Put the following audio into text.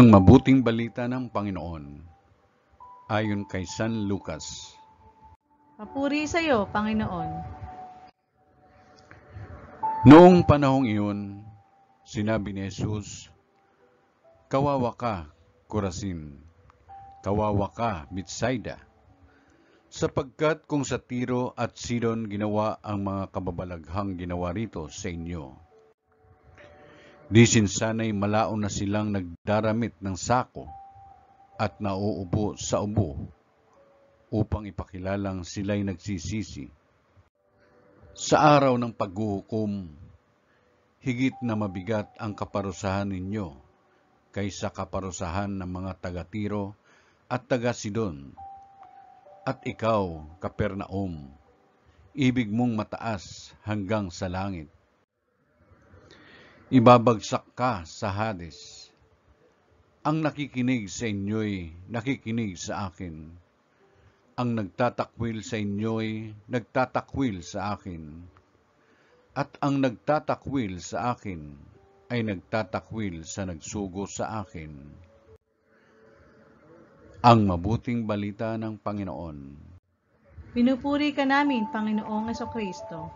Ang mabuting balita ng Panginoon ayon kay San Lucas. Papuri sa iyo, Panginoon. Noong panahong iyon, sinabi ni Jesus, "Kawawa ka, Corazin! Kawawa ka, Betsaida! Sapagkat kung sa Tiro at Sidon ginawa ang mga kababalaghang ginawa rito sa inyo, di sinsanay malaon na silang nagdaramit ng sako at nauupo sa ubo upang ipakilalang sila'y nagsisisi. Sa araw ng paghuhukom, higit na mabigat ang kaparusahan ninyo kaysa kaparusahan ng mga taga-Tiro at taga-Sidon. At ikaw, Kapernaum, ibig mong mataas hanggang sa langit. Ibabagsak ka sa Hades. Ang nakikinig sa inyo'y nakikinig sa akin. Ang nagtatakwil sa inyo'y nagtatakwil sa akin. At ang nagtatakwil sa akin ay nagtatakwil sa nagsugo sa akin." Ang mabuting balita ng Panginoon. Pinupuri ka namin, Panginoong Jesucristo.